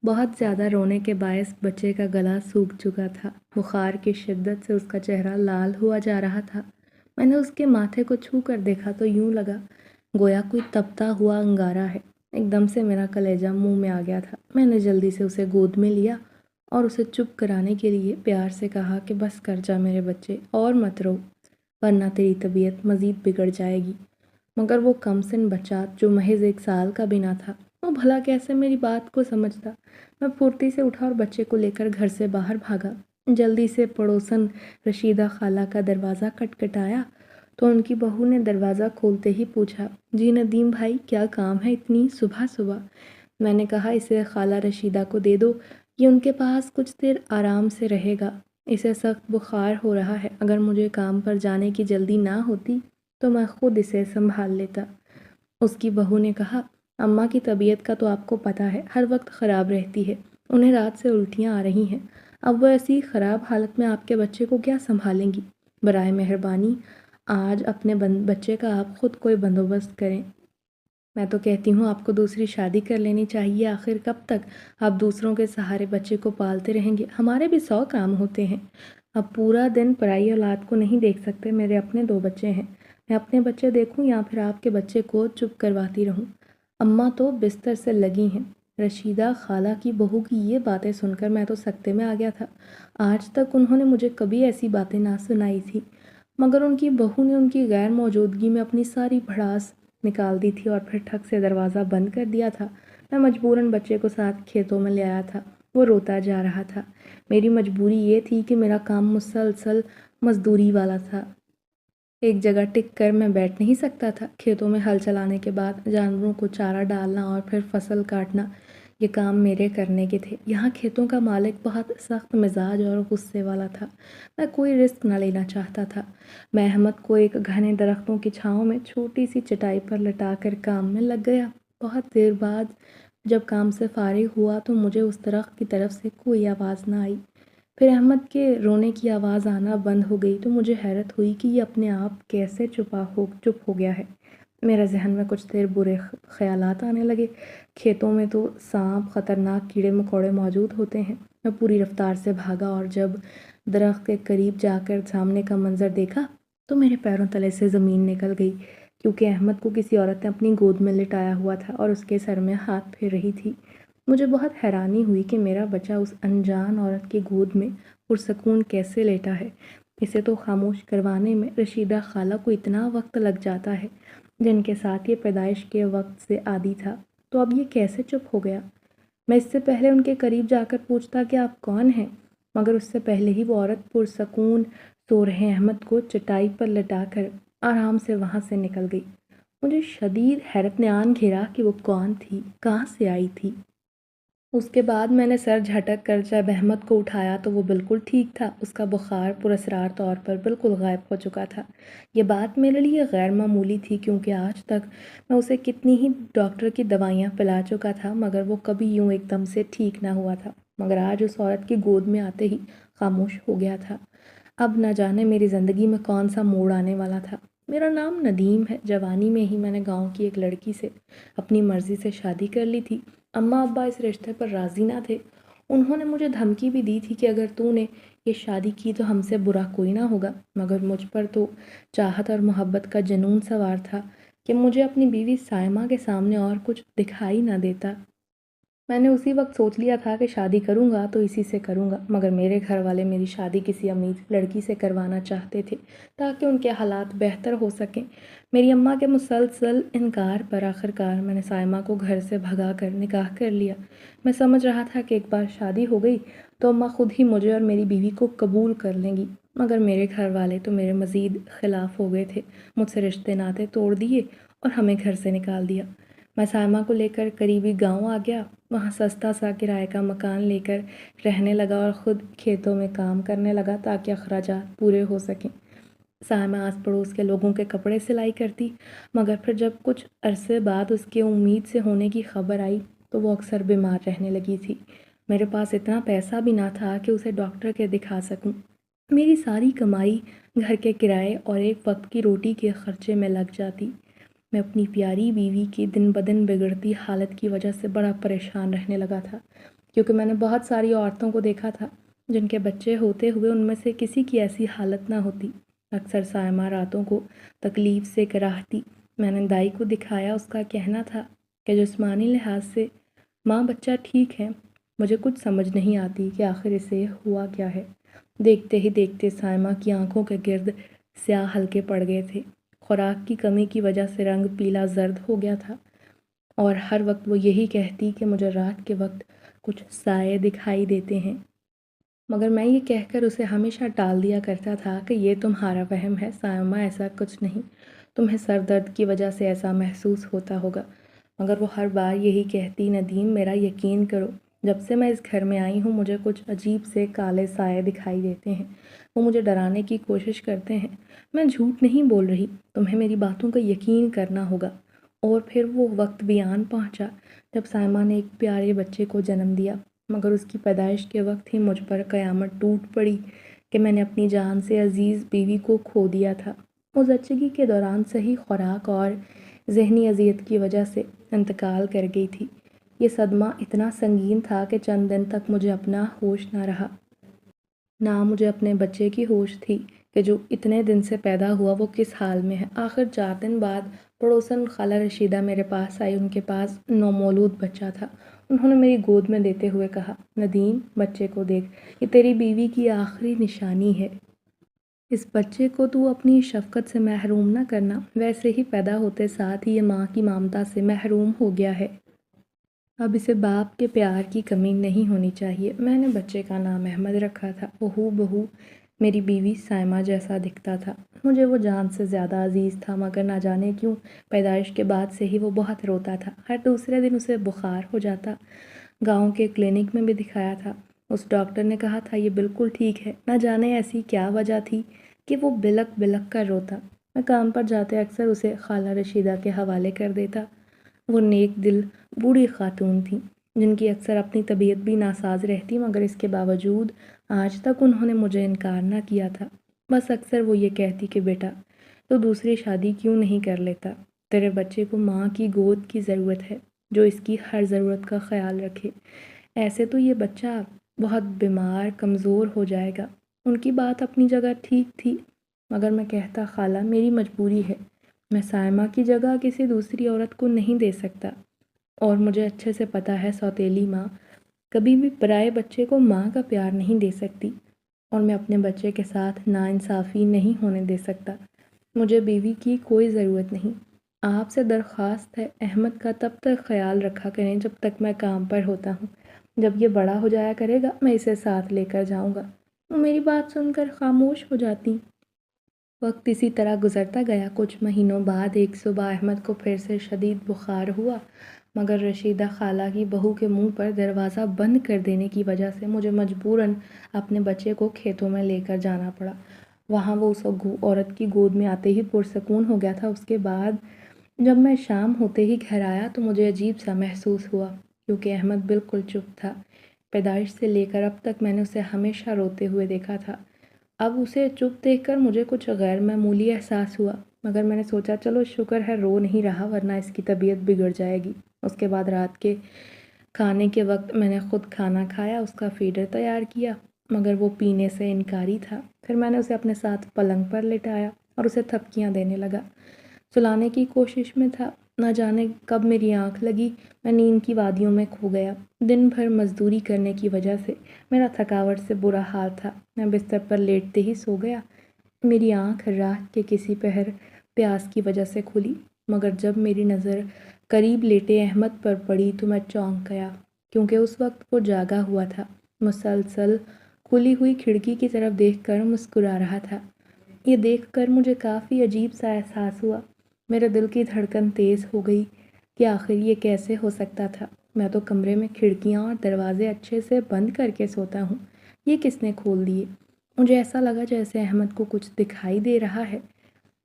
بہت زیادہ رونے کے باعث بچے کا گلا سوکھ چکا تھا۔ بخار کی شدت سے اس کا چہرہ لال ہوا جا رہا تھا۔ میں نے اس کے ماتھے کو چھو کر دیکھا تو یوں لگا گویا کوئی تپتا ہوا انگارہ ہے۔ ایک دم سے میرا کلیجہ منہ میں آ گیا تھا۔ میں نے جلدی سے اسے گود میں لیا اور اسے چپ کرانے کے لیے پیار سے کہا کہ بس کر جا میرے بچے، اور مت رو، ورنہ تیری طبیعت مزید بگڑ جائے گی۔ مگر وہ کم سن بچہ جو محض 1 سال کا بھی نہ تھا، وہ بھلا کیسے میری بات کو سمجھتا۔ میں پھرتی سے اٹھا اور بچے کو لے کر گھر سے باہر بھاگا۔ جلدی سے پڑوسن رشیدہ خالہ کا دروازہ کھٹکھٹایا تو ان کی بہو نے دروازہ کھولتے ہی پوچھا، جی ندیم بھائی، کیا کام ہے اتنی صبح صبح؟ میں نے کہا اسے خالہ رشیدہ کو دے دو، یہ ان کے پاس کچھ دیر آرام سے رہے گا۔ اسے سخت بخار ہو رہا ہے، اگر مجھے کام پر جانے کی جلدی نہ ہوتی تو میں خود اسے سنبھال لیتا۔ اس کی بہو نے کہا، اماں کی طبیعت کا تو آپ کو پتہ ہے، ہر وقت خراب رہتی ہے، انہیں رات سے الٹیاں آ رہی ہیں، اب وہ ایسی خراب حالت میں آپ کے بچے کو کیا سنبھالیں گی؟ برائے مہربانی آج اپنے بچے کا آپ خود کوئی بندوبست کریں۔ میں تو کہتی ہوں آپ کو دوسری شادی کر لینی چاہیے، آخر کب تک آپ دوسروں کے سہارے بچے کو پالتے رہیں گے؟ ہمارے بھی 100 کام ہوتے ہیں، اب پورا دن پرائی اولاد کو نہیں دیکھ سکتے، میرے اپنے 2 بچے ہیں، میں اپنے بچے دیکھوں یا پھر آپ کے بچے کو چپ کرواتی رہوں؟ اماں تو بستر سے لگی ہیں۔ رشیدہ خالہ کی بہو کی یہ باتیں سن کر میں تو سکتے میں آ گیا تھا۔ آج تک انہوں نے مجھے کبھی ایسی باتیں نہ سنائی تھی، مگر ان کی بہو نے ان کی غیر موجودگی میں اپنی ساری بھڑاس نکال دی تھی اور پھر ٹھک سے دروازہ بند کر دیا تھا۔ میں مجبوراً بچے کو ساتھ کھیتوں میں لے آیا تھا، وہ روتا جا رہا تھا۔ میری مجبوری یہ تھی کہ میرا کام مسلسل مزدوری والا تھا، ایک جگہ ٹک کر میں بیٹھ نہیں سکتا تھا۔ کھیتوں میں ہل چلانے کے بعد جانوروں کو چارہ ڈالنا اور پھر فصل کاٹنا، یہ کام میرے کرنے کے تھے۔ یہاں کھیتوں کا مالک بہت سخت مزاج اور غصے والا تھا، میں کوئی رسک نہ لینا چاہتا تھا۔ میں احمد کو ایک گھنے درختوں کی چھاؤں میں چھوٹی سی چٹائی پر لٹا کر کام میں لگ گیا۔ بہت دیر بعد جب کام سے فارغ ہوا تو مجھے اس درخت کی طرف سے کوئی آواز نہ آئی۔ پھر احمد کے رونے کی آواز آنا بند ہو گئی تو مجھے حیرت ہوئی کہ یہ اپنے آپ کیسے چپ ہو گیا ہے۔ میرے ذہن میں کچھ دیر برے خیالات آنے لگے۔ کھیتوں میں تو سانپ، خطرناک کیڑے مکوڑے موجود ہوتے ہیں۔ میں پوری رفتار سے بھاگا اور جب درخت کے قریب جا کر سامنے کا منظر دیکھا تو میرے پیروں تلے سے زمین نکل گئی، کیونکہ احمد کو کسی عورت نے اپنی گود میں لٹایا ہوا تھا اور اس کے سر میں ہاتھ پھیر رہی تھی۔ مجھے بہت حیرانی ہوئی کہ میرا بچہ اس انجان عورت کی گود میں پرسکون کیسے لیٹا ہے۔ اسے تو خاموش کروانے میں رشیدہ خالہ کو اتنا وقت لگ جاتا ہے، جن کے ساتھ یہ پیدائش کے وقت سے عادی تھا، تو اب یہ کیسے چپ ہو گیا؟ میں اس سے پہلے ان کے قریب جا کر پوچھتا کہ آپ کون ہیں، مگر اس سے پہلے ہی وہ عورت پرسکون سو رہے احمد کو چٹائی پر لٹا کر آرام سے وہاں سے نکل گئی۔ مجھے شدید حیرت نے آن گھیرا کہ وہ کون تھی، کہاں سے آئی تھی۔ اس کے بعد میں نے سر جھٹک کر جب احمد کو اٹھایا تو وہ بالکل ٹھیک تھا، اس کا بخار پراسرار طور پر بالکل غائب ہو چکا تھا۔ یہ بات میرے لیے غیر معمولی تھی، کیونکہ آج تک میں اسے کتنی ہی ڈاکٹر کی دوائیاں پلا چکا تھا، مگر وہ کبھی یوں ایک دم سے ٹھیک نہ ہوا تھا۔ مگر آج اس عورت کی گود میں آتے ہی خاموش ہو گیا تھا۔ اب نہ جانے میری زندگی میں کون سا موڑ آنے والا تھا۔ میرا نام ندیم ہے۔ جوانی میں ہی میں نے گاؤں کی ایک لڑکی سے اپنی مرضی سے شادی کر لی تھی۔ اماں ابا اس رشتے پر راضی نہ تھے۔ انہوں نے مجھے دھمکی بھی دی تھی کہ اگر تو نے یہ شادی کی تو ہم سے برا کوئی نہ ہوگا، مگر مجھ پر تو چاہت اور محبت کا جنون سوار تھا کہ مجھے اپنی بیوی سائمہ کے سامنے اور کچھ دکھائی نہ دیتا۔ میں نے اسی وقت سوچ لیا تھا کہ شادی کروں گا تو اسی سے کروں گا، مگر میرے گھر والے میری شادی کسی امیر لڑکی سے کروانا چاہتے تھے تاکہ ان کے حالات بہتر ہو سکیں۔ میری اماں کے مسلسل انکار پر آخرکار میں نے سائمہ کو گھر سے بھگا کر نکاح کر لیا۔ میں سمجھ رہا تھا کہ ایک بار شادی ہو گئی تو اماں خود ہی مجھے اور میری بیوی کو قبول کر لیں گی، مگر میرے گھر والے تو میرے مزید خلاف ہو گئے تھے، مجھ سے رشتے ناطے توڑ دیے اور ہمیں گھر سے نکال دیا۔ میں سائمہ کو لے کر قریبی گاؤں آ گیا، وہاں سستا سا کرائے کا مکان لے کر رہنے لگا اور خود کھیتوں میں کام کرنے لگا تاکہ اخراجات پورے ہو سکیں۔ سائمہ آس پڑوس کے لوگوں کے کپڑے سلائی کرتی، مگر پھر جب کچھ عرصے بعد اس کے امید سے ہونے کی خبر آئی تو وہ اکثر بیمار رہنے لگی تھی۔ میرے پاس اتنا پیسہ بھی نہ تھا کہ اسے ڈاکٹر کے دکھا سکوں۔ میری ساری کمائی گھر کے کرائے اور ایک وقت کی روٹی کے خرچے میں لگ جاتی۔ میں اپنی پیاری بیوی کی دن بدن بگڑتی حالت کی وجہ سے بڑا پریشان رہنے لگا تھا۔ کیونکہ میں نے بہت ساری عورتوں کو دیکھا تھا جن کے بچے ہوتے ہوئے ان میں سے کسی کی ایسی حالت نہ ہوتی۔ اکثر صائمہ راتوں کو تکلیف سے کراہتی۔ میں نے دائی کو دکھایا، اس کا کہنا تھا کہ جسمانی لحاظ سے ماں بچہ ٹھیک ہے، مجھے کچھ سمجھ نہیں آتی کہ آخر اسے ہوا کیا ہے۔ دیکھتے ہی دیکھتے صائمہ کی آنکھوں کے گرد سیاہ حلقے پڑ گئے تھے۔ خوراک کی کمی کی وجہ سے رنگ پیلا زرد ہو گیا تھا، اور ہر وقت وہ یہی کہتی کہ مجھے رات کے وقت کچھ سائے دکھائی دیتے ہیں، مگر میں یہ کہہ کر اسے ہمیشہ ٹال دیا کرتا تھا کہ یہ تمہارا وہم ہے صائمہ، ایسا کچھ نہیں، تمہیں سر درد کی وجہ سے ایسا محسوس ہوتا ہوگا۔ مگر وہ ہر بار یہی کہتی، ندیم میرا یقین کرو، جب سے میں اس گھر میں آئی ہوں مجھے کچھ عجیب سے کالے سائے دکھائی دیتے ہیں، وہ مجھے ڈرانے کی کوشش کرتے ہیں۔ میں جھوٹ نہیں بول رہی، تمہیں میری باتوں کا یقین کرنا ہوگا۔ اور پھر وہ وقت بھی آن پہنچا جب صائمہ نے ایک پیارے بچے کو جنم دیا، مگر اس کی پیدائش کے وقت ہی مجھ پر قیامت ٹوٹ پڑی کہ میں نے اپنی جان سے عزیز بیوی کو کھو دیا تھا۔ وہ زچگی کے دوران صحیح خوراک اور ذہنی اذیت کی وجہ سے انتقال کر گئی تھی۔ یہ صدمہ اتنا سنگین تھا کہ چند دن تک مجھے اپنا ہوش نہ رہا، نہ مجھے اپنے بچے کی ہوش تھی کہ جو اتنے دن سے پیدا ہوا وہ کس حال میں ہے۔ آخر 4 دن بعد پڑوسن خالہ رشیدہ میرے پاس آئی، ان کے پاس نومولود بچہ تھا۔ انہوں نے میری گود میں دیتے ہوئے کہا، ندیم بچے کو دیکھ، یہ تیری بیوی کی آخری نشانی ہے، اس بچے کو تو اپنی شفقت سے محروم نہ کرنا، ویسے ہی پیدا ہوتے ساتھ ہی یہ ماں کی ممتا سے محروم ہو گیا ہے، اب اسے باپ کے پیار کی کمی نہیں ہونی چاہیے۔ میں نے بچے کا نام احمد رکھا تھا، وہ ہو بہو میری بیوی صائمہ جیسا دکھتا تھا، مجھے وہ جان سے زیادہ عزیز تھا، مگر نہ جانے کیوں پیدائش کے بعد سے ہی وہ بہت روتا تھا، ہر دوسرے دن اسے بخار ہو جاتا۔ گاؤں کے کلینک میں بھی دکھایا تھا، اس ڈاکٹر نے کہا تھا یہ بالکل ٹھیک ہے، نہ جانے ایسی کیا وجہ تھی کہ وہ بلک بلک کر روتا۔ میں کام پر جاتے اکثر اسے خالہ رشیدہ کے حوالے کر دیتا۔ وہ نیک دل بوڑھی خاتون تھیں جن کی اکثر اپنی طبیعت بھی ناساز رہتی، مگر اس کے باوجود آج تک انہوں نے مجھے انکار نہ کیا تھا۔ بس اکثر وہ یہ کہتی کہ بیٹا تو دوسری شادی کیوں نہیں کر لیتا، تیرے بچے کو ماں کی گود کی ضرورت ہے جو اس کی ہر ضرورت کا خیال رکھے، ایسے تو یہ بچہ بہت بیمار کمزور ہو جائے گا۔ ان کی بات اپنی جگہ ٹھیک تھی، مگر میں کہتا خالہ میری مجبوری ہے، میں صائمہ کی جگہ کسی دوسری عورت کو نہیں دے سکتا، اور مجھے اچھے سے پتہ ہے سوتیلی ماں کبھی بھی پرائے بچے کو ماں کا پیار نہیں دے سکتی، اور میں اپنے بچے کے ساتھ ناانصافی نہیں ہونے دے سکتا۔ مجھے بیوی کی کوئی ضرورت نہیں، آپ سے درخواست ہے احمد کا تب تک خیال رکھا کریں جب تک میں کام پر ہوتا ہوں، جب یہ بڑا ہو جایا کرے گا میں اسے ساتھ لے کر جاؤں گا۔ وہ میری بات سن کر خاموش ہو جاتی۔ وقت اسی طرح گزرتا گیا۔ کچھ مہینوں بعد ایک صبح احمد کو پھر سے شدید بخار ہوا، مگر رشیدہ خالہ کی بہو کے منہ پر دروازہ بند کر دینے کی وجہ سے مجھے مجبوراً اپنے بچے کو کھیتوں میں لے کر جانا پڑا۔ وہاں وہ اس عورت کی گود میں آتے ہی پرسکون ہو گیا تھا۔ اس کے بعد جب میں شام ہوتے ہی گھر آیا تو مجھے عجیب سا محسوس ہوا، کیونکہ احمد بالکل چپ تھا۔ پیدائش سے لے کر اب تک میں نے اسے ہمیشہ روتے ہوئے دیکھا تھا، اب اسے چپ دیکھ کر مجھے کچھ غیر معمولی احساس ہوا، مگر میں نے سوچا چلو شکر ہے رو نہیں رہا ورنہ اس کی طبیعت بگڑ جائے گی۔ اس کے بعد رات کے کھانے کے وقت میں نے خود کھانا کھایا، اس کا فیڈر تیار کیا، مگر وہ پینے سے انکاری تھا۔ پھر میں نے اسے اپنے ساتھ پلنگ پر لٹایا اور اسے تھپکیاں دینے لگا، سلانے کی کوشش میں تھا۔ نہ جانے کب میری آنکھ لگی، میں نیند کی وادیوں میں کھو گیا۔ دن بھر مزدوری کرنے کی وجہ سے میرا تھکاوٹ سے برا حال تھا، میں بستر پر لیٹتے ہی سو گیا۔ میری آنکھ رات کے کسی پہر پیاس کی وجہ سے کھلی، مگر جب میری نظر قریب لیٹے احمد پر پڑی تو میں چونک گیا، کیونکہ اس وقت وہ جاگا ہوا تھا، مسلسل کھلی ہوئی کھڑکی کی طرف دیکھ کر مسکرا رہا تھا۔ یہ دیکھ کر مجھے کافی عجیب سا احساس ہوا، میرے دل کی دھڑکن تیز ہو گئی کہ آخر یہ کیسے ہو سکتا تھا، میں تو کمرے میں کھڑکیاں اور دروازے اچھے سے بند کر کے سوتا ہوں، یہ کس نے کھول دیے؟ مجھے ایسا لگا جیسے احمد کو کچھ دکھائی دے رہا ہے۔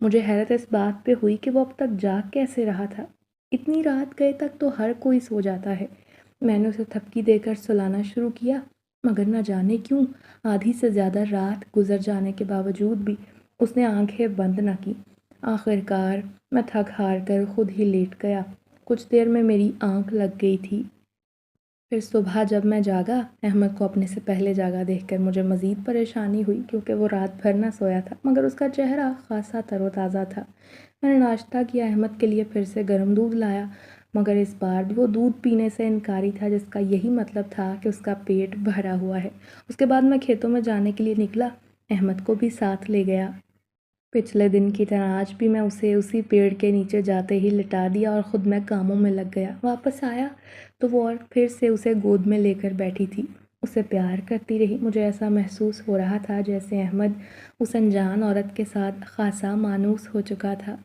مجھے حیرت اس بات پہ ہوئی کہ وہ اب تک جاگ کیسے رہا تھا، اتنی رات گئے تک تو ہر کوئی سو جاتا ہے۔ میں نے اسے تھپکی دے کر سلانا شروع کیا، مگر نہ جانے کیوں آدھی سے زیادہ رات گزر جانے کے باوجود بھی اس نے آنکھیں بند نہ کی۔ آخر کار میں تھک ہار کر خود ہی لیٹ گیا، کچھ دیر میں میری آنکھ لگ گئی تھی۔ پھر صبح جب میں جاگا، احمد کو اپنے سے پہلے جاگا دیکھ کر مجھے مزید پریشانی ہوئی، کیونکہ وہ رات بھر نہ سویا تھا مگر اس کا چہرہ خاصا تر و تازہ تھا۔ میں نے ناشتہ کیا، احمد کے لیے پھر سے گرم دودھ لایا، مگر اس بار وہ دودھ پینے سے انکاری تھا، جس کا یہی مطلب تھا کہ اس کا پیٹ بھرا ہوا ہے۔ اس کے بعد میں کھیتوں میں جانے کے لیے نکلا، احمد کو بھی ساتھ لے گیا۔ پچھلے دن کی طرح آج بھی میں اسے اسی پیڑ کے نیچے جاتے ہی لٹا دیا اور خود میں کاموں میں لگ گیا۔ واپس آیا تو وہ عورت پھر سے اسے گود میں لے کر بیٹھی تھی، اسے پیار کرتی رہی۔ مجھے ایسا محسوس ہو رہا تھا جیسے احمد اس انجان عورت کے ساتھ خاصا مانوس ہو چکا تھا۔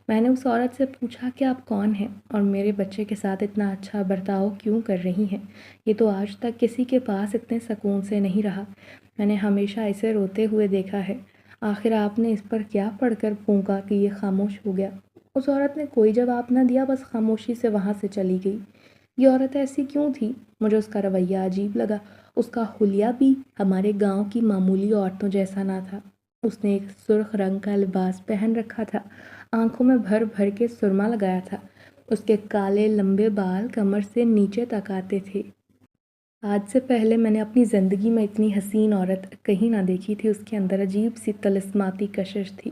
میں نے اس عورت سے پوچھا کہ آپ کون ہیں اور میرے بچے کے ساتھ اتنا اچھا برتاؤ کیوں کر رہی ہیں؟ یہ تو آج تک کسی کے پاس اتنے سکون سے نہیں رہا۔ میں نے ہمیشہ اسے روتے ہوئے دیکھا ہے۔ آخر آپ نے اس پر کیا پڑھ کر پھونکا کہ یہ خاموش ہو گیا؟ اس عورت نے کوئی جواب نہ دیا، بس خاموشی سے وہاں سے چلی گئی۔ یہ عورت ایسی کیوں تھی؟ مجھے اس کا رویہ عجیب لگا۔ اس کا حلیہ بھی ہمارے گاؤں کی معمولی عورتوں جیسا نہ تھا۔ اس نے ایک سرخ رنگ کا لباس پہن رکھا تھا، آنکھوں میں بھر بھر کے سرما لگایا تھا، اس کے کالے لمبے بال کمر سے نیچے تک آتے تھے۔ آج سے پہلے میں نے اپنی زندگی میں اتنی حسین عورت کہیں نہ دیکھی تھی۔ اس کے اندر عجیب سی طلسماتی کشش تھی،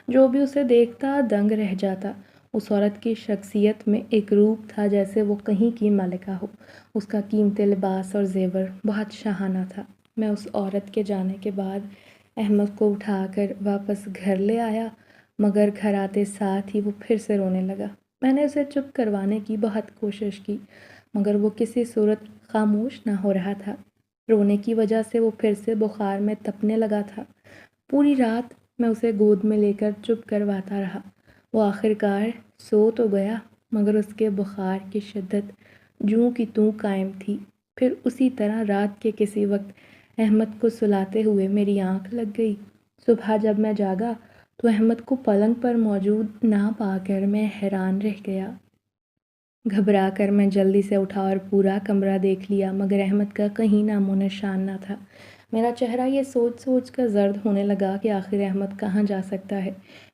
جو بھی اسے دیکھتا دنگ رہ جاتا۔ اس عورت کی شخصیت میں ایک روپ تھا جیسے وہ کہیں کی ملکہ ہو۔ اس کا قیمتی لباس اور زیور بہت شاہانہ تھا۔ میں اس عورت کے جانے کے بعد احمد کو اٹھا کر واپس گھر لے آیا، مگر گھر آتے ساتھ ہی وہ پھر سے رونے لگا۔ میں نے اسے چپ کروانے کی بہت کوشش کی، مگر وہ کسی صورت خاموش نہ ہو رہا تھا۔ رونے کی وجہ سے وہ پھر سے بخار میں تپنے لگا تھا۔ پوری رات میں اسے گود میں لے کر چپ کرواتا رہا۔ وہ آخر کار سو تو گیا، مگر اس کے بخار کی شدت جوں کی توں قائم تھی۔ پھر اسی طرح رات کے کسی وقت احمد کو سلاتے ہوئے میری آنکھ لگ گئی۔ صبح جب میں جاگا تو احمد کو پلنگ پر موجود نہ پا کر میں حیران رہ گیا۔ گھبرا کر میں جلدی سے اٹھا اور پورا کمرہ دیکھ لیا، مگر احمد کا کہیں نام و نشان نہ تھا۔ میرا چہرہ یہ سوچ سوچ کر زرد ہونے لگا کہ آخر احمد کہاں جا سکتا ہے۔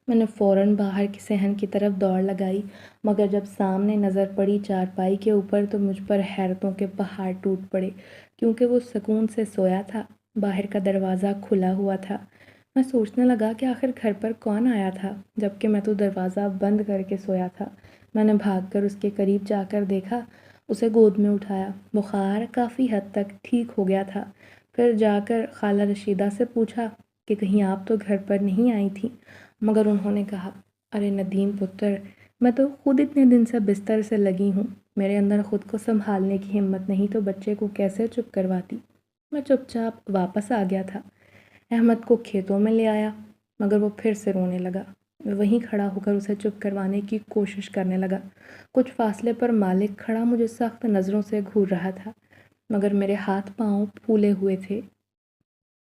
میں نے فوراً باہر کی صحن کی طرف دوڑ لگائی، مگر جب سامنے نظر پڑی چارپائی کے اوپر تو مجھ پر حیرتوں کے پہاڑ ٹوٹ پڑے، کیونکہ وہ سکون سے سویا تھا۔ باہر کا دروازہ کھلا ہوا تھا۔ میں سوچنے لگا کہ آخر گھر پر کون آیا تھا، جبکہ میں تو دروازہ بند کر کے سویا تھا۔ میں نے بھاگ کر اس کے قریب جا کر دیکھا، اسے گود میں اٹھایا۔ بخار کافی حد تک ٹھیک ہو گیا تھا۔ پھر جا کر خالہ رشیدہ سے پوچھا کہ کہیں آپ تو گھر پر نہیں آئی تھیں، مگر انہوں نے کہا، ارے ندیم پتر، میں تو خود اتنے دن سے بستر سے لگی ہوں، میرے اندر خود کو سنبھالنے کی ہمت نہیں تو بچے کو کیسے چپ کرواتی۔ میں چپ چاپ واپس آ گیا تھا۔ احمد کو کھیتوں میں لے آیا، مگر وہ پھر سے رونے لگا۔ میں وہیں کھڑا ہو کر اسے چپ کروانے کی کوشش کرنے لگا۔ کچھ فاصلے پر مالک کھڑا مجھے سخت نظروں سے گھور رہا تھا، مگر میرے ہاتھ پاؤں پھولے ہوئے تھے۔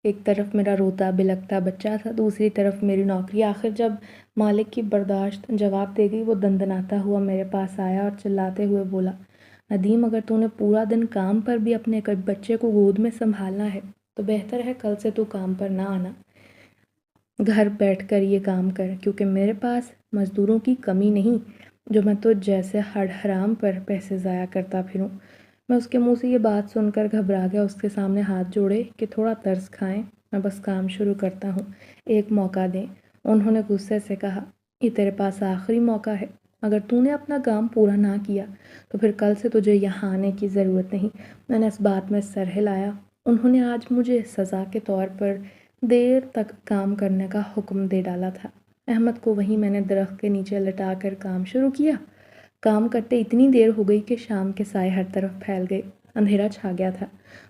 ایک طرف میرا روتا بلکتا بچہ تھا، دوسری طرف میری نوکری۔ آخر جب مالک کی برداشت جواب دے گئی، وہ دندناتا ہوا میرے پاس آیا اور چلاتے ہوئے بولا، ندیم، اگر تو نے پورا دن کام پر بھی اپنے بچے کو گود میں سنبھالنا ہے تو بہتر ہے کل سے تو کام پر نہ آنا، گھر بیٹھ کر یہ کام کر، کیونکہ میرے پاس مزدوروں کی کمی نہیں جو میں تو جیسے ہڈ حرام پر پیسے ضائع کرتا پھروں۔ میں اس کے منہ سے یہ بات سن کر گھبرا گیا، اس کے سامنے ہاتھ جوڑے کہ تھوڑا ترس کھائیں، میں بس کام شروع کرتا ہوں، ایک موقع دیں۔ انہوں نے غصے سے کہا، یہ تیرے پاس آخری موقع ہے، اگر تو نے اپنا کام پورا نہ کیا تو پھر کل سے تجھے یہاں آنے کی ضرورت نہیں۔ میں نے اس بات میں سر ہلایا۔ انہوں نے آج مجھے سزا کے طور پر دیر تک کام کرنے کا حکم دے ڈالا تھا۔ احمد کو وہیں میں نے درخت کے نیچے لٹا کر کام شروع کیا۔ کام کرتے اتنی دیر ہو گئی کہ شام کے سائے ہر طرف پھیل گئے، اندھیرا چھا گیا تھا۔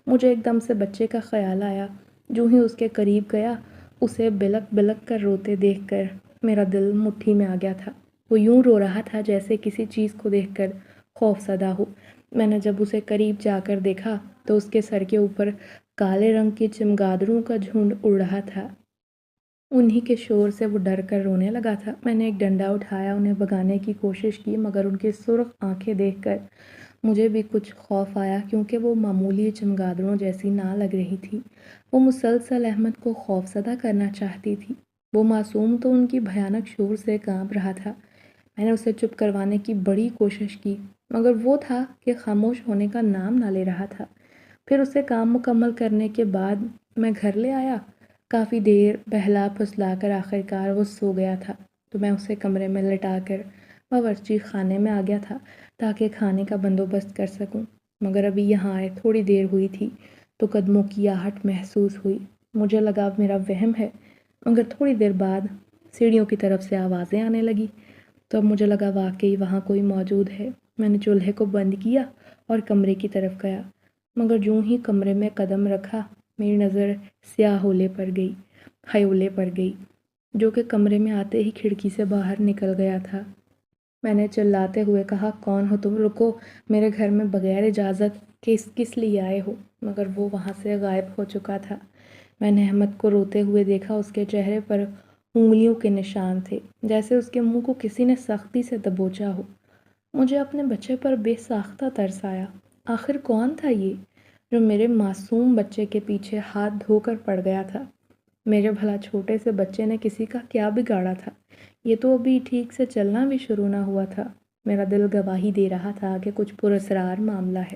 مجھے ایک دم سے بچے کا خیال آیا۔ جو ہی اس کے قریب گیا، اسے بلک بلک کر روتے دیکھ کر میرا دل مٹھی میں آ گیا تھا۔ وہ یوں رو رہا تھا جیسے کسی چیز کو دیکھ کر خوف زدہ ہو۔ میں نے جب اسے قریب جا کر دیکھا تو اس کے سر کے اوپر کالے رنگ کے چمگادڑوں کا جھنڈ اڑ رہا تھا۔ انہی کے شور سے وہ ڈر کر رونے لگا تھا۔ میں نے ایک ڈنڈا اٹھایا، انہیں بھگانے کی کوشش کی، مگر ان کی سرخ آنکھیں دیکھ کر مجھے بھی کچھ خوف آیا، کیونکہ وہ معمولی چمگادڑوں جیسی نہ لگ رہی تھی۔ وہ مسلسل احمد کو خوفزدہ کرنا چاہتی تھی۔ وہ معصوم تو ان کی بھیانک شور سے کانپ رہا تھا۔ میں نے اسے چپ کروانے کی بڑی کوشش کی، مگر وہ تھا کہ خاموش ہونے کا نام نہ لے رہا تھا۔ پھر اسے کام مکمل کرنے کے بعد میں گھر لے آیا۔ کافی دیر بہلا پھسلا کر آخرکار وہ سو گیا تھا، تو میں اسے کمرے میں لٹا کر باورچی خانے میں آ گیا تھا تاکہ کھانے کا بندوبست کر سکوں۔ مگر ابھی یہاں آئے تھوڑی دیر ہوئی تھی تو قدموں کی آہٹ محسوس ہوئی۔ مجھے لگا میرا وہم ہے، مگر تھوڑی دیر بعد سیڑھیوں کی طرف سے آوازیں آنے لگی، تو اب مجھے لگا واقعی وہاں کوئی موجود ہے۔ میں نے چولہے کو بند کیا اور کمرے کی طرف گیا، مگر جوں ہی کمرے میں قدم رکھا میری نظر سیاہ ہیولے پر گئی جو کہ کمرے میں آتے ہی کھڑکی سے باہر نکل گیا تھا۔ میں نے چلاتے ہوئے کہا، کون ہو تم؟ رکو، میرے گھر میں بغیر اجازت کے کس لیے آئے ہو؟ مگر وہ وہاں سے غائب ہو چکا تھا۔ میں نے احمد کو روتے ہوئے دیکھا، اس کے چہرے پر انگلیوں کے نشان تھے، جیسے اس کے منہ کو کسی نے سختی سے دبوچا ہو۔ مجھے اپنے بچے پر بے ساختہ ترس آیا۔ آخر کون تھا یہ جو میرے معصوم بچے کے پیچھے ہاتھ دھو کر پڑ گیا تھا؟ میرے بھلا چھوٹے سے بچے نے کسی کا کیا بگاڑا تھا؟ یہ تو ابھی ٹھیک سے چلنا بھی شروع نہ ہوا تھا۔ میرا دل گواہی دے رہا تھا کہ کچھ پراسرار معاملہ ہے،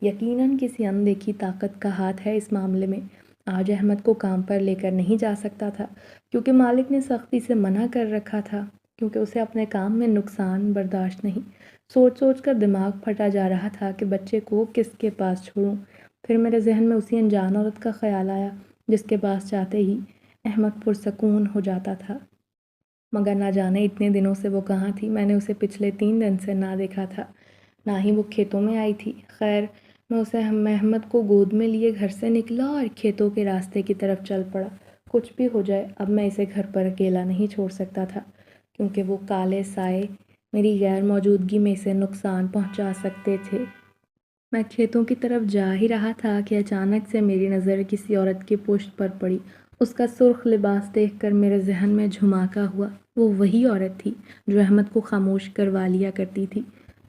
یقیناً کسی اندیکھی طاقت کا ہاتھ ہے اس معاملے میں۔ آج احمد کو کام پر لے کر نہیں جا سکتا تھا کیونکہ مالک نے سختی سے منع کر رکھا تھا، کیونکہ اسے اپنے کام میں نقصان برداشت نہیں۔ سوچ سوچ کر دماغ پھٹا جا رہا تھا کہ بچے کو کس کے پاس چھوڑوں۔ پھر میرے ذہن میں اسی انجان عورت کا خیال آیا جس کے پاس جاتے ہی احمد پرسکون ہو جاتا تھا۔ مگر نہ جانے اتنے دنوں سے وہ کہاں تھی۔ میں نے اسے پچھلے 3 دن سے نہ دیکھا تھا، نہ ہی وہ کھیتوں میں آئی تھی۔ خیر، میں احمد کو گود میں لیے گھر سے نکلا اور کھیتوں کے راستے کی طرف چل پڑا۔ کچھ بھی ہو جائے، اب میں اسے گھر پر اکیلا نہیں چھوڑ سکتا تھا، کیونکہ وہ کالے سائے میری غیر موجودگی میں اسے نقصان پہنچا سکتے تھے۔ میں کھیتوں کی طرف جا ہی رہا تھا کہ اچانک سے میری نظر کسی عورت کی پشت پر پڑی۔ اس کا سرخ لباس دیکھ کر میرے ذہن میں جھماکا ہوا۔ وہ وہی عورت تھی جو احمد کو خاموش کروا لیا کرتی تھی۔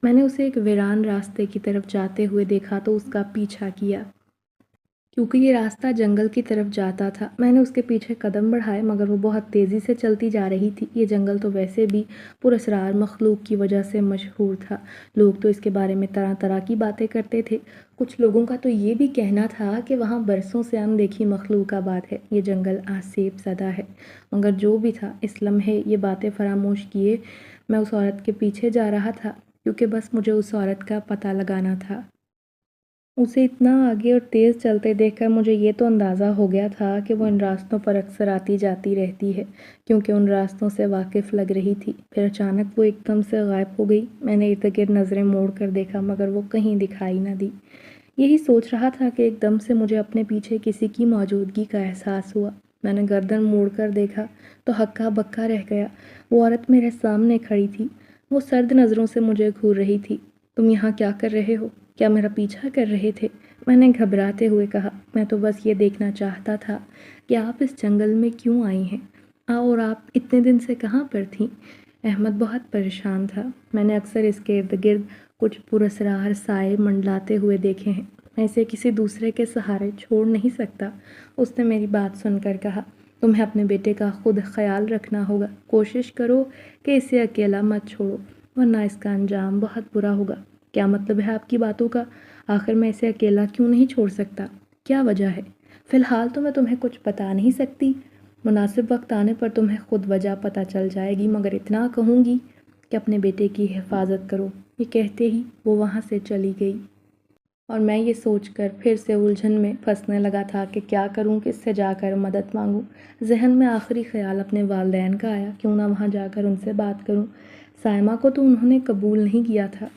میں نے اسے ایک ویران راستے کی طرف جاتے ہوئے دیکھا تو اس کا پیچھا کیا، کیونکہ یہ راستہ جنگل کی طرف جاتا تھا۔ میں نے اس کے پیچھے قدم بڑھائے، مگر وہ بہت تیزی سے چلتی جا رہی تھی۔ یہ جنگل تو ویسے بھی پراسرار مخلوق کی وجہ سے مشہور تھا۔ لوگ تو اس کے بارے میں طرح طرح کی باتیں کرتے تھے۔ کچھ لوگوں کا تو یہ بھی کہنا تھا کہ وہاں برسوں سے اندیکھی مخلوق آباد ہے۔ یہ جنگل آسیب زدہ ہے۔ مگر جو بھی تھا، اس لمحے یہ باتیں فراموش کیے میں اس عورت کے پیچھے جا رہا تھا، کیونکہ بس مجھے اس عورت کا پتہ لگانا تھا۔ اسے اتنا آگے اور تیز چلتے دیکھ کر مجھے یہ تو اندازہ ہو گیا تھا کہ وہ ان راستوں پر اکثر آتی جاتی رہتی ہے، کیونکہ ان راستوں سے واقف لگ رہی تھی۔ پھر اچانک وہ ایک دم سے غائب ہو گئی۔ میں نے ارد گرد نظریں موڑ کر دیکھا، مگر وہ کہیں دکھائی نہ دی۔ یہی سوچ رہا تھا کہ ایک دم سے مجھے اپنے پیچھے کسی کی موجودگی کا احساس ہوا۔ میں نے گردن موڑ کر دیکھا تو ہکا بکا رہ گیا۔ وہ عورت میرے سامنے کھڑی تھی۔ وہ سرد نظروں سے مجھے گھور رہی تھی۔ تم یہاں کیا کر رہے ہو؟ کیا میرا پیچھا کر رہے تھے؟ میں نے گھبراتے ہوئے کہا، میں تو بس یہ دیکھنا چاہتا تھا کہ آپ اس جنگل میں کیوں آئی ہیں، اور آپ اتنے دن سے کہاں پر تھیں؟ احمد بہت پریشان تھا۔ میں نے اکثر اس کے ارد گرد کچھ پراسرار سائے منڈلاتے ہوئے دیکھے ہیں۔ میں اسے کسی دوسرے کے سہارے چھوڑ نہیں سکتا۔ اس نے میری بات سن کر کہا، تمہیں اپنے بیٹے کا خود خیال رکھنا ہوگا۔ کوشش کرو کہ اسے اکیلا مت چھوڑو، ورنہ اس کا انجام بہت برا ہوگا۔ کیا مطلب ہے آپ کی باتوں کا؟ آخر میں اسے اکیلا کیوں نہیں چھوڑ سکتا؟ کیا وجہ ہے؟ فی الحال تو میں تمہیں کچھ بتا نہیں سکتی۔ مناسب وقت آنے پر تمہیں خود وجہ پتہ چل جائے گی، مگر اتنا کہوں گی کہ اپنے بیٹے کی حفاظت کرو۔ یہ کہتے ہی وہ وہاں سے چلی گئی، اور میں یہ سوچ کر پھر سے الجھن میں پھنسنے لگا تھا کہ کیا کروں، کس سے جا کر مدد مانگوں۔ ذہن میں آخری خیال اپنے والدین کا آیا، کیوں نہ وہاں جا کر ان سے بات کروں۔ سائمہ کو تو انہوں نے قبول نہیں کیا تھا،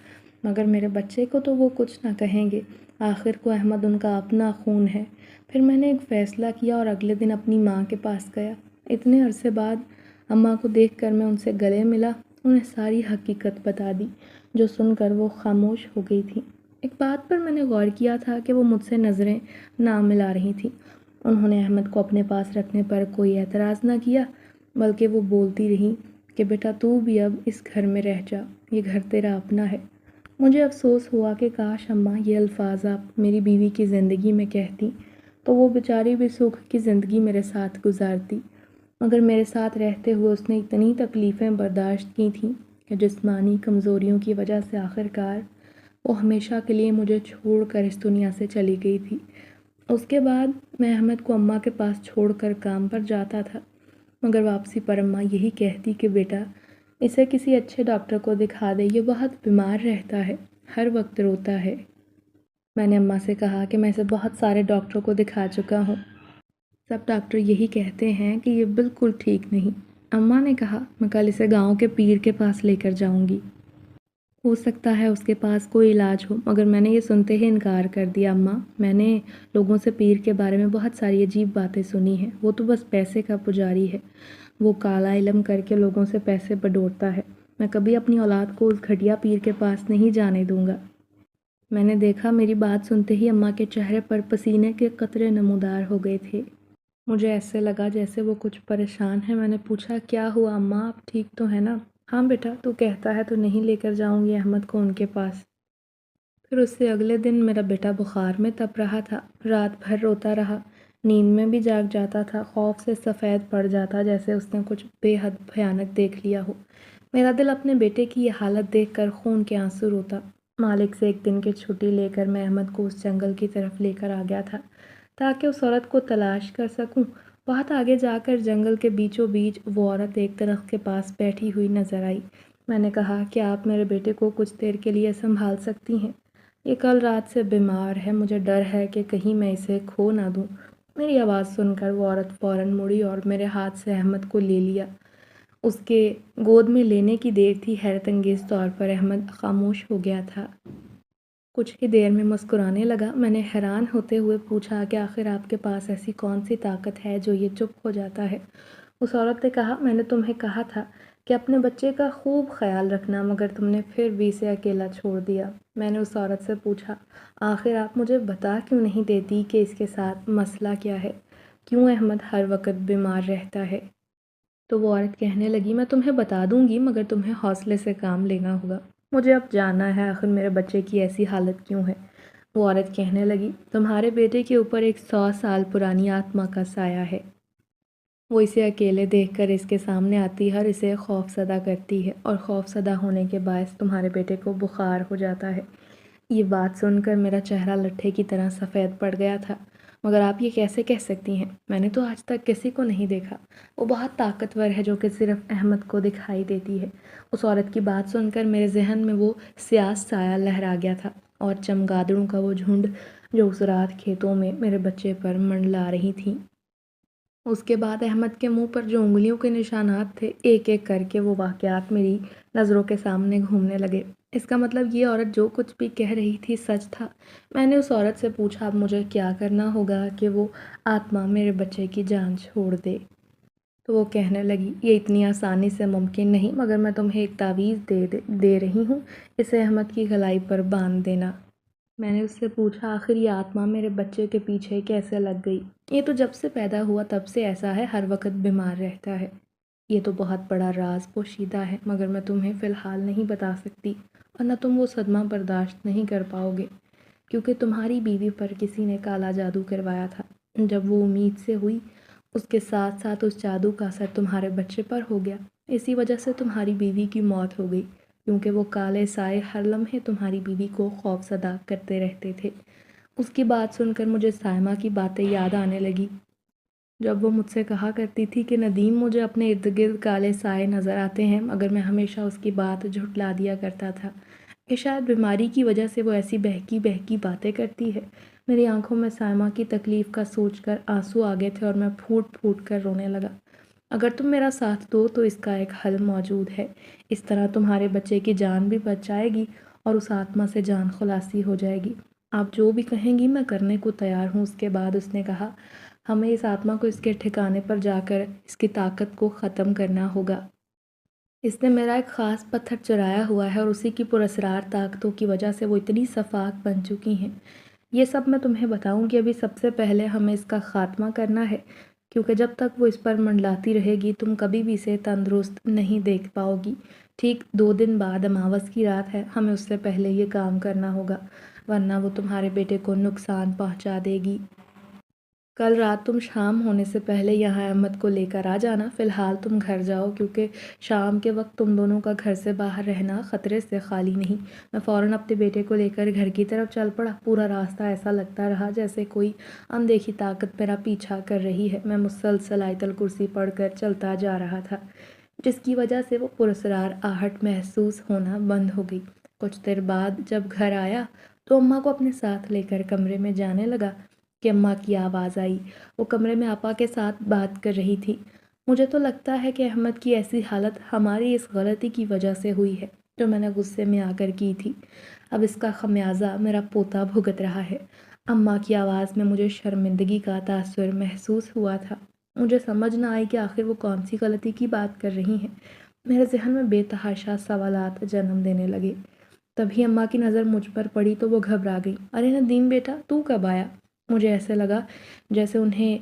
مگر میرے بچے کو تو وہ کچھ نہ کہیں گے۔ آخر کو احمد ان کا اپنا خون ہے۔ پھر میں نے ایک فیصلہ کیا اور اگلے دن اپنی ماں کے پاس گیا۔ اتنے عرصے بعد اماں کو دیکھ کر میں ان سے گلے ملا، انہیں ساری حقیقت بتا دی، جو سن کر وہ خاموش ہو گئی تھیں۔ ایک بات پر میں نے غور کیا تھا کہ وہ مجھ سے نظریں نہ ملا رہی تھیں۔ انہوں نے احمد کو اپنے پاس رکھنے پر کوئی اعتراض نہ کیا، بلکہ وہ بولتی رہیں کہ بیٹا تو بھی اب اس گھر میں رہ جا، یہ گھر تیرا اپنا ہے۔ مجھے افسوس ہوا کہ کاش اماں یہ الفاظ آپ میری بیوی کی زندگی میں کہتی تو وہ بیچاری بھی سکھ کی زندگی میرے ساتھ گزارتی، مگر میرے ساتھ رہتے ہوئے اس نے اتنی تکلیفیں برداشت کی تھیں کہ جسمانی کمزوریوں کی وجہ سے آخرکار وہ ہمیشہ کے لیے مجھے چھوڑ کر اس دنیا سے چلی گئی تھی۔ اس کے بعد میں احمد کو اماں کے پاس چھوڑ کر کام پر جاتا تھا، مگر واپسی پر اماں یہی کہتی کہ بیٹا اسے کسی اچھے ڈاکٹر کو دکھا دے، یہ بہت بیمار رہتا ہے، ہر وقت روتا ہے۔ میں نے اماں سے کہا کہ میں اسے بہت سارے ڈاکٹروں کو دکھا چکا ہوں، سب ڈاکٹر یہی کہتے ہیں کہ یہ بالکل ٹھیک نہیں۔ اماں نے کہا میں کل اسے گاؤں کے پیر کے پاس لے کر جاؤں گی، ہو سکتا ہے اس کے پاس کوئی علاج ہو، مگر میں نے یہ سنتے ہی انکار کر دیا۔ اماں میں نے لوگوں سے پیر کے بارے میں بہت ساری عجیب باتیں سنی ہیں، وہ تو بس پیسے کا پجاری ہے، وہ کالا علم کر کے لوگوں سے پیسے بٹورتا ہے، میں کبھی اپنی اولاد کو اس گھٹیا پیر کے پاس نہیں جانے دوں گا۔ میں نے دیکھا میری بات سنتے ہی اماں کے چہرے پر پسینے کے قطرے نمودار ہو گئے تھے۔ مجھے ایسے لگا جیسے وہ کچھ پریشان ہے۔ میں نے پوچھا کیا ہوا اماں، آپ ٹھیک تو ہے نا؟ ہاں بیٹا، تو کہتا ہے تو نہیں لے کر جاؤں گی احمد کو ان کے پاس۔ پھر اس سے اگلے دن میرا بیٹا بخار میں تپ رہا تھا، رات بھر روتا رہا، نیند میں بھی جاگ جاتا تھا، خوف سے سفید پڑ جاتا جیسے اس نے کچھ بے حد بھیانک دیکھ لیا ہو۔ میرا دل اپنے بیٹے کی یہ حالت دیکھ کر خون کے آنسو روتا۔ مالک سے ایک دن کی چھٹی لے کر میں احمد کو اس جنگل کی طرف لے کر آ گیا تھا تاکہ اس عورت کو تلاش کر سکوں۔ بہت آگے جا کر جنگل کے بیچوں بیچ وہ عورت ایک درخت کے پاس بیٹھی ہوئی نظر آئی۔ میں نے کہا کہ آپ میرے بیٹے کو کچھ دیر کے لیے سنبھال سکتی ہیں؟ یہ کل رات سے بیمار ہے، مجھے ڈر ہے کہ کہیں میں اسے کھو نہ دوں۔ میری آواز سن کر وہ عورت فوراً مڑی اور میرے ہاتھ سے احمد کو لے لیا۔ اس کے گود میں لینے کی دیر تھی، حیرت انگیز طور پر احمد خاموش ہو گیا تھا۔ کچھ ہی دیر میں مسکرانے لگا۔ میں نے حیران ہوتے ہوئے پوچھا کہ آخر آپ کے پاس ایسی کون سی طاقت ہے جو یہ چپ ہو جاتا ہے؟ اس عورت نے کہا میں نے تمہیں کہا تھا کہ اپنے بچے کا خوب خیال رکھنا، مگر تم نے پھر بھی اسے اکیلا چھوڑ دیا۔ میں نے اس عورت سے پوچھا آخر آپ مجھے بتا کیوں نہیں دیتی کہ اس کے ساتھ مسئلہ کیا ہے، کیوں احمد ہر وقت بیمار رہتا ہے؟ تو وہ عورت کہنے لگی میں تمہیں بتا دوں گی، مگر تمہیں حوصلے سے کام لینا ہوگا، مجھے اب جاننا ہے آخر میرے بچے کی ایسی حالت کیوں ہے۔ وہ عورت کہنے لگی تمہارے بیٹے کے اوپر ایک 100 سال پرانی آتما کا سایہ ہے، وہ اسے اکیلے دیکھ کر اس کے سامنے آتی ہے اور اسے خوف زدہ کرتی ہے، اور خوف زدہ ہونے کے باعث تمہارے بیٹے کو بخار ہو جاتا ہے۔ یہ بات سن کر میرا چہرہ لٹھے کی طرح سفید پڑ گیا تھا۔ مگر آپ یہ کیسے کہہ سکتی ہیں؟ میں نے تو آج تک کسی کو نہیں دیکھا، وہ بہت طاقتور ہے جو کہ صرف احمد کو دکھائی دیتی ہے۔ اس عورت کی بات سن کر میرے ذہن میں وہ سیاہ سایہ لہرا گیا تھا اور چمگادڑوں کا وہ جھنڈ جو اس رات کھیتوں میں میرے بچے پر منڈلا رہی تھیں۔ اس کے بعد احمد کے منہ پر جو انگلیوں کے نشانات تھے، ایک ایک کر کے وہ واقعات میری نظروں کے سامنے گھومنے لگے۔ اس کا مطلب یہ عورت جو کچھ بھی کہہ رہی تھی سچ تھا۔ میں نے اس عورت سے پوچھا اب مجھے کیا کرنا ہوگا کہ وہ آتما میرے بچے کی جان چھوڑ دے؟ تو وہ کہنے لگی یہ اتنی آسانی سے ممکن نہیں، مگر میں تمہیں ایک تعویذ دے رہی ہوں، اسے احمد کی گلائی پر باندھ دینا۔ میں نے اس سے پوچھا آخر یہ آتما میرے بچے کے پیچھے کیسے لگ گئی؟ یہ تو جب سے پیدا ہوا تب سے ایسا ہے، ہر وقت بیمار رہتا ہے۔ یہ تو بہت بڑا راز پوشیدہ ہے، مگر میں تمہیں فی الحال نہیں بتا سکتی، ورنہ تم وہ صدمہ برداشت نہیں کر پاؤ گے، کیونکہ تمہاری بیوی پر کسی نے کالا جادو کروایا تھا۔ جب وہ امید سے ہوئی، اس کے ساتھ ساتھ اس جادو کا اثر تمہارے بچے پر ہو گیا، اسی وجہ سے تمہاری بیوی کی موت ہو گئی، کیونکہ وہ کالے سائے ہر لمحے تمہاری بیوی کو خوف زدہ کرتے رہتے تھے۔ اس کی بات سن کر مجھے سائمہ کی باتیں یاد آنے لگی، جب وہ مجھ سے کہا کرتی تھی کہ ندیم مجھے اپنے ارد گرد کالے سائے نظر آتے ہیں، مگر میں ہمیشہ اس کی بات جھٹلا دیا کرتا تھا کہ شاید بیماری کی وجہ سے وہ ایسی بہکی بہکی باتیں کرتی ہے۔ میری آنکھوں میں سائمہ کی تکلیف کا سوچ کر آنسو آ گئے تھے اور میں پھوٹ پھوٹ کر رونے لگا۔ اگر تم میرا ساتھ دو تو اس کا ایک حل موجود ہے، اس طرح تمہارے بچے کی جان بھی بچ جائے گی اور اس آتما سے جان خلاصی ہو جائے گی۔ آپ جو بھی کہیں گی میں کرنے کو تیار ہوں۔ اس کے بعد اس نے کہا ہمیں اس آتما کو اس کے ٹھکانے پر جا کر اس کی طاقت کو ختم کرنا ہوگا۔ اس نے میرا ایک خاص پتھر چرایا ہوا ہے اور اسی کی پراسرار طاقتوں کی وجہ سے وہ اتنی شفاف بن چکی ہیں۔ یہ سب میں تمہیں بتاؤں کہ ابھی سب سے پہلے ہمیں اس کا خاتمہ کرنا ہے، کیونکہ جب تک وہ اس پر منڈلاتی رہے گی تم کبھی بھی اسے تندرست نہیں دیکھ پاؤ گی۔ ٹھیک 2 دن بعد اماوس کی رات ہے، ہمیں اس سے پہلے یہ کام کرنا ہوگا، ورنہ وہ تمہارے بیٹے کو نقصان پہنچا دے گی۔ کل رات تم شام ہونے سے پہلے یہاں احمد کو لے کر آ جانا، فی الحال تم گھر جاؤ کیونکہ شام کے وقت تم دونوں کا گھر سے باہر رہنا خطرے سے خالی نہیں۔ میں فوراً اپنے بیٹے کو لے کر گھر کی طرف چل پڑا۔ پورا راستہ ایسا لگتا رہا جیسے کوئی اندیکھی طاقت میرا پیچھا کر رہی ہے۔ میں مسلسل آیت الکرسی پڑھ کر چلتا جا رہا تھا، جس کی وجہ سے وہ پراسرار آہٹ محسوس ہونا بند ہو گئی۔ کچھ دیر بعد جب گھر آیا تو اماں کو اپنے ساتھ لے کر کمرے میں جانے لگا کہ اماں کی آواز آئی۔ وہ کمرے میں آپا کے ساتھ بات کر رہی تھی۔ مجھے تو لگتا ہے کہ احمد کی ایسی حالت ہماری اس غلطی کی وجہ سے ہوئی ہے جو میں نے غصے میں آ کر کی تھی۔ اب اس کا خمیازہ میرا پوتا بھگت رہا ہے۔ اماں کی آواز میں مجھے شرمندگی کا تاثر محسوس ہوا تھا۔ مجھے سمجھ نہ آئی کہ آخر وہ کون سی غلطی کی بات کر رہی ہیں۔ میرے ذہن میں بے تحاشا سوالات جنم دینے لگے۔ تبھی اماں کی نظر مجھ پر پڑی تو وہ گھبرا گئی۔ ارے ندیم بیٹا، تو کب آیا؟ مجھے ایسے لگا جیسے انہیں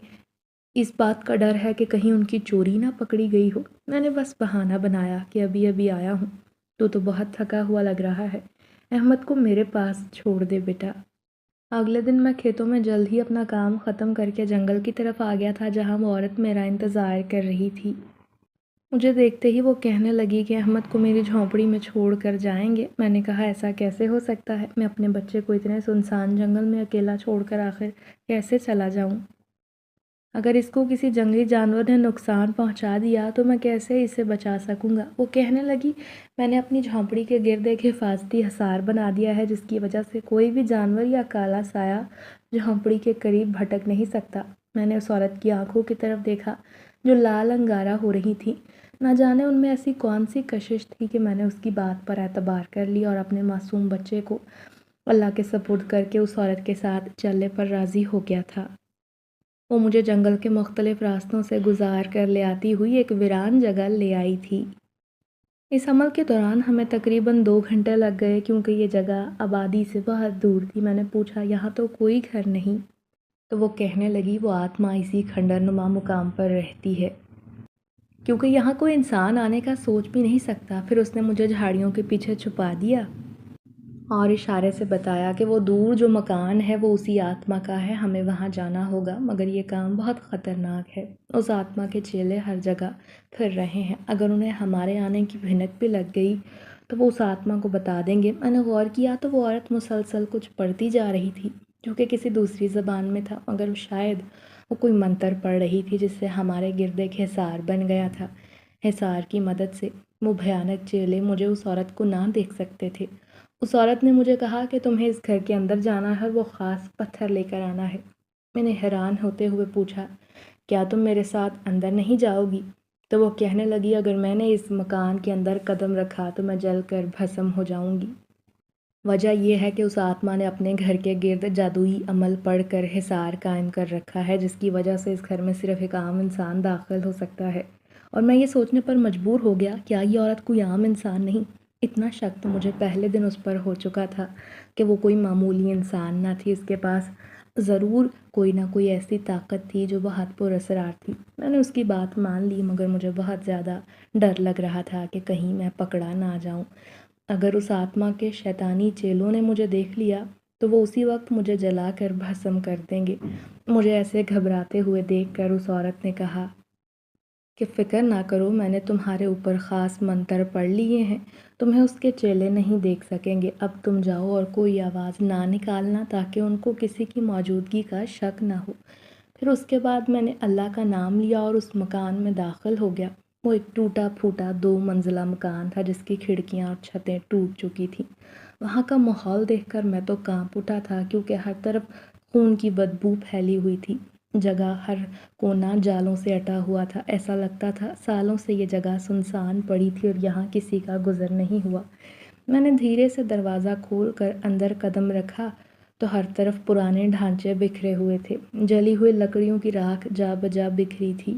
اس بات کا ڈر ہے کہ کہیں ان کی چوری نہ پکڑی گئی ہو۔ میں نے بس بہانہ بنایا کہ ابھی ابھی آیا ہوں۔ تو بہت تھکا ہوا لگ رہا ہے، احمد کو میرے پاس چھوڑ دے بیٹا۔ اگلے دن میں کھیتوں میں جلد ہی اپنا کام ختم کر کے جنگل کی طرف آ گیا تھا جہاں وہ عورت میرا انتظار کر رہی تھی۔ مجھے دیکھتے ہی وہ کہنے لگی کہ احمد کو میری جھونپڑی میں چھوڑ کر جائیں گے۔ میں نے کہا ایسا کیسے ہو سکتا ہے؟ میں اپنے بچے کو اتنے سنسان جنگل میں اکیلا چھوڑ کر آخر کیسے چلا جاؤں؟ اگر اس کو کسی جنگلی جانور نے نقصان پہنچا دیا تو میں کیسے اسے بچا سکوں گا؟ وہ کہنے لگی میں نے اپنی جھونپڑی کے گرد ایک حفاظتی حصار بنا دیا ہے جس کی وجہ سے کوئی بھی جانور یا کالا سایہ جھونپڑی کے قریب بھٹک نہیں سکتا۔ میں نے اس عورت کی آنکھوں کی طرف دیکھا جو لال انگارہ ہو رہی تھی۔ نہ جانے ان میں ایسی کون سی کشش تھی کہ میں نے اس کی بات پر اعتبار کر لی اور اپنے معصوم بچے کو اللہ کے سپرد کر کے اس عورت کے ساتھ چلنے پر راضی ہو گیا تھا۔ وہ مجھے جنگل کے مختلف راستوں سے گزار کر لے آتی ہوئی ایک ویران جگہ لے آئی تھی۔ اس عمل کے دوران ہمیں تقریباً 2 گھنٹے لگ گئے کیونکہ یہ جگہ آبادی سے بہت دور تھی۔ میں نے پوچھا یہاں تو کوئی گھر نہیں؟ تو وہ کہنے لگی وہ آتما اسی کھنڈر نما مقام پر رہتی ہے کیونکہ یہاں کوئی انسان آنے کا سوچ بھی نہیں سکتا۔ پھر اس نے مجھے جھاڑیوں کے پیچھے چھپا دیا اور اشارے سے بتایا کہ وہ دور جو مکان ہے وہ اسی آتما کا ہے، ہمیں وہاں جانا ہوگا مگر یہ کام بہت خطرناک ہے۔ اس آتما کے چیلے ہر جگہ پھر رہے ہیں، اگر انہیں ہمارے آنے کی بھنک بھی لگ گئی تو وہ اس آتما کو بتا دیں گے۔ میں نے غور کیا تو وہ عورت مسلسل کچھ پڑھتی جا رہی تھی جو کہ کسی دوسری زبان میں تھا، مگر شاید وہ کوئی منتر پڑھ رہی تھی جس سے ہمارے گرد ایک حصار بن گیا تھا۔ حصار کی مدد سے وہ بھیانک چیلے مجھے اس عورت کو نہ دیکھ سکتے تھے۔ اس عورت نے مجھے کہا کہ تمہیں اس گھر کے اندر جانا ہے اور وہ خاص پتھر لے کر آنا ہے۔ میں نے حیران ہوتے ہوئے پوچھا کیا تم میرے ساتھ اندر نہیں جاؤ گی؟ تو وہ کہنے لگی اگر میں نے اس مکان کے اندر قدم رکھا تو میں جل کر بھسم ہو جاؤں گی۔ وجہ یہ ہے کہ اس آتما نے اپنے گھر کے گرد جادوئی عمل پڑھ کر حصار قائم کر رکھا ہے جس کی وجہ سے اس گھر میں صرف ایک عام انسان داخل ہو سکتا ہے۔ اور میں یہ سوچنے پر مجبور ہو گیا کیا یہ عورت کوئی عام انسان نہیں؟ اتنا شک تو مجھے پہلے دن اس پر ہو چکا تھا کہ وہ کوئی معمولی انسان نہ تھی، اس کے پاس ضرور کوئی نہ کوئی ایسی طاقت تھی جو بہت پر اسرار تھی۔ میں نے اس کی بات مان لی مگر مجھے بہت زیادہ ڈر لگ رہا تھا کہ کہیں میں پکڑا نہ جاؤں۔ اگر اس آتما کے شیطانی چیلوں نے مجھے دیکھ لیا تو وہ اسی وقت مجھے جلا کر بھسم کر دیں گے۔ مجھے ایسے گھبراتے ہوئے دیکھ کر اس عورت نے کہا کہ فکر نہ کرو، میں نے تمہارے اوپر خاص منتر پڑھ لیے ہیں، تمہیں اس کے چیلے نہیں دیکھ سکیں گے۔ اب تم جاؤ اور کوئی آواز نہ نکالنا تاکہ ان کو کسی کی موجودگی کا شک نہ ہو۔ پھر اس کے بعد میں نے اللہ کا نام لیا اور اس مکان میں داخل ہو گیا۔ وہ ایک ٹوٹا پھوٹا 2 منزلہ مکان تھا جس کی کھڑکیاں اور چھتیں ٹوٹ چکی تھیں۔ وہاں کا ماحول دیکھ کر میں تو کانپ اٹھا تھا کیونکہ ہر طرف خون کی بدبو پھیلی ہوئی تھی۔ جگہ ہر کونا جالوں سے اٹا ہوا تھا، ایسا لگتا تھا سالوں سے یہ جگہ سنسان پڑی تھی اور یہاں کسی کا گزر نہیں ہوا۔ میں نے دھیرے سے دروازہ کھول کر اندر قدم رکھا تو ہر طرف پرانے ڈھانچے بکھرے ہوئے تھے، جلی ہوئی لکڑیوں کی راکھ جا بجا بکھری تھی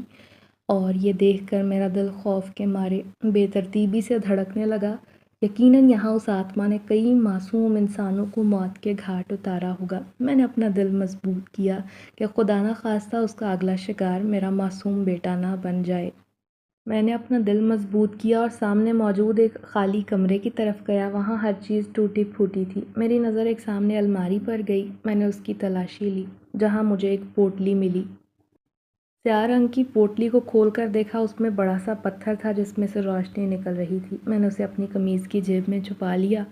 اور یہ دیکھ کر میرا دل خوف کے مارے بے ترتیبی سے دھڑکنے لگا۔ یقیناً یہاں اس آتما نے کئی معصوم انسانوں کو موت کے گھاٹ اتارا ہوگا۔ میں نے اپنا دل مضبوط کیا کہ خدا نہ خواستہ اس کا اگلا شکار میرا معصوم بیٹا نہ بن جائے۔ میں نے اپنا دل مضبوط کیا اور سامنے موجود ایک خالی کمرے کی طرف گیا۔ وہاں ہر چیز ٹوٹی پھوٹی تھی۔ میری نظر ایک سامنے الماری پر گئی، میں نے اس کی تلاشی لی۔ جہاں مجھے ایک پوٹلی ملی۔ سیاہ رنگ کی پوٹلی کو کھول کر دیکھا، اس میں بڑا سا پتھر تھا جس میں سے روشنی نکل رہی تھی۔ میں نے اسے اپنی قمیض کی جیب میں چھپا لیا۔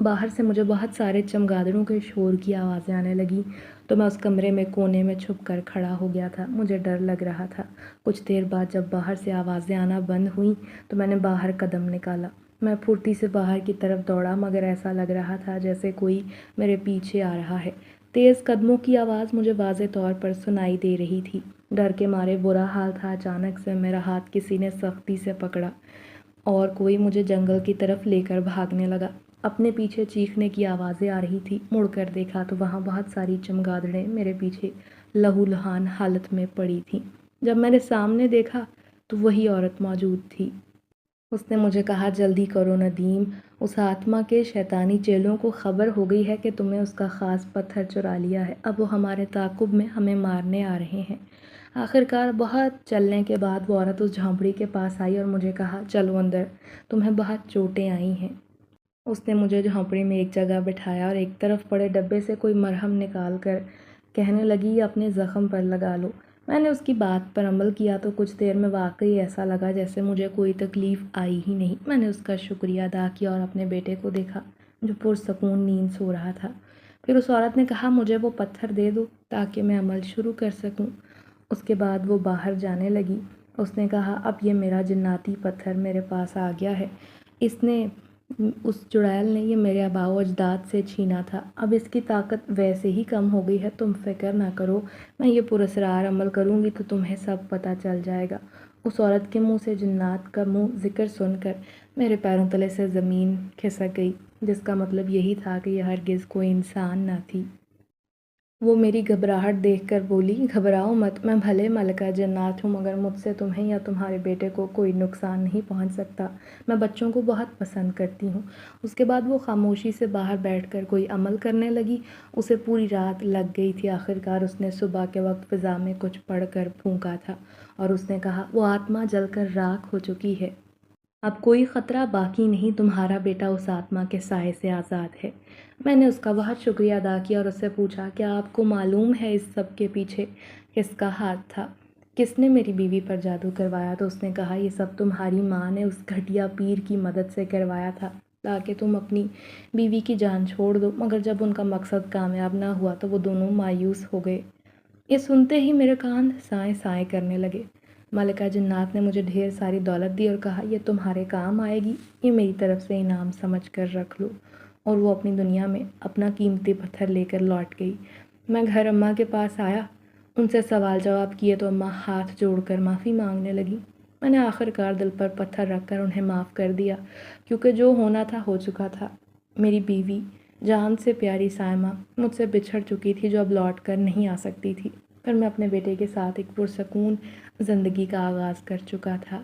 باہر سے مجھے بہت سارے چمگادڑوں کے شور کی آوازیں آنے لگیں تو میں اس کمرے میں کونے میں چھپ کر کھڑا ہو گیا تھا۔ مجھے ڈر لگ رہا تھا۔ کچھ دیر بعد جب باہر سے آوازیں آنا بند ہوئیں تو میں نے باہر قدم نکالا۔ میں پھرتی سے باہر کی طرف دوڑا، مگر ایسا لگ رہا تھا جیسے کوئی میرے پیچھے آ رہا ہے۔ تیز قدموں کی آواز مجھے واضح طور پر سنائی دے رہی تھی۔ ڈر کے مارے برا حال تھا۔ اچانک سے میرا ہاتھ کسی نے سختی سے پکڑا اور کوئی مجھے جنگل کی طرف لے کر بھاگنے لگا۔ اپنے پیچھے چیخنے کی آوازیں آ رہی تھی۔ مڑ کر دیکھا تو وہاں بہت ساری چمگادڑیں میرے پیچھے لہولہان حالت میں پڑی تھیں۔ جب میں نے سامنے دیکھا تو وہی عورت موجود تھی۔ اس نے مجھے کہا، جلدی کرو ندیم، اس آتما کے شیطانی چیلوں کو خبر ہو گئی ہے کہ تم نے اس کا خاص پتھر چرا لیا ہے۔ اب وہ ہمارے تعاقب میں ہمیں مارنے آ رہے ہیں۔ آخرکار بہت چلنے کے بعد وہ عورت اس جھونپڑی کے پاس آئی اور مجھے کہا، چلو اندر، تمہیں بہت چوٹیں آئی ہیں۔ اس نے مجھے جھونپڑی میں ایک جگہ بٹھایا اور ایک طرف پڑے ڈبے سے کوئی مرہم نکال کر کہنے لگی، یہ اپنے زخم پر لگا لو۔ میں نے اس کی بات پر عمل کیا تو کچھ دیر میں واقعی ایسا لگا جیسے مجھے کوئی تکلیف آئی ہی نہیں۔ میں نے اس کا شکریہ ادا کیا اور اپنے بیٹے کو دیکھا جو پرسکون نیند سو رہا تھا۔ پھر اس عورت نے کہا، مجھے وہ پتھر دے دو تاکہ میں عمل شروع کر سکوں۔ اس کے بعد وہ باہر جانے لگی۔ اس نے کہا، اب یہ میرا جناتی پتھر میرے پاس آ گیا ہے۔ اس چڑیل نے یہ میرے آباء و اجداد سے چھینا تھا۔ اب اس کی طاقت ویسے ہی کم ہو گئی ہے۔ تم فکر نہ کرو، میں یہ پراسرار عمل کروں گی تو تمہیں سب پتہ چل جائے گا۔ اس عورت کے منہ سے جنات کا ذکر سن کر میرے پیروں تلے سے زمین کھسک گئی، جس کا مطلب یہی تھا کہ یہ ہرگز کوئی انسان نہ تھی۔ وہ میری گھبراہٹ دیکھ کر بولی، گھبراؤ مت، میں بھلے ملکہ جنات ہوں مگر مجھ سے تمہیں یا تمہارے بیٹے کو کوئی نقصان نہیں پہنچ سکتا۔ میں بچوں کو بہت پسند کرتی ہوں۔ اس کے بعد وہ خاموشی سے باہر بیٹھ کر کوئی عمل کرنے لگی۔ اسے پوری رات لگ گئی تھی۔ آخرکار اس نے صبح کے وقت فضا میں کچھ پڑھ کر پھونکا تھا اور اس نے کہا، وہ آتما جل کر راکھ ہو چکی ہے۔ اب کوئی خطرہ باقی نہیں، تمہارا بیٹا اس آتما کے سائے سے آزاد ہے۔ میں نے اس کا بہت شکریہ ادا کیا اور اس سے پوچھا، کیا آپ کو معلوم ہے اس سب کے پیچھے کس کا ہاتھ تھا؟ کس نے میری بیوی پر جادو کروایا؟ تو اس نے کہا، یہ سب تمہاری ماں نے اس گھٹیا پیر کی مدد سے کروایا تھا تاکہ تم اپنی بیوی کی جان چھوڑ دو، مگر جب ان کا مقصد کامیاب نہ ہوا تو وہ دونوں مایوس ہو گئے۔ یہ سنتے ہی میرے کان سائیں سائیں کرنے لگے۔ ملکہ جنات نے مجھے ڈھیر ساری دولت دی اور کہا، یہ تمہارے کام آئے گی، یہ میری طرف سے انعام سمجھ کر رکھ لو۔ اور وہ اپنی دنیا میں اپنا قیمتی پتھر لے کر لوٹ گئی۔ میں گھر اماں کے پاس آیا، ان سے سوال جواب کیے تو اماں ہاتھ جوڑ کر معافی مانگنے لگی۔ میں نے آخرکار دل پر پتھر رکھ کر انہیں معاف کر دیا، کیونکہ جو ہونا تھا ہو چکا تھا۔ میری بیوی، جان سے پیاری سائمہ، مجھ سے بچھڑ چکی تھی جو اب لوٹ کر نہیں آ سکتی تھی، پر میں اپنے بیٹے کے ساتھ ایک پرسکون زندگی کا آغاز کر چکا تھا۔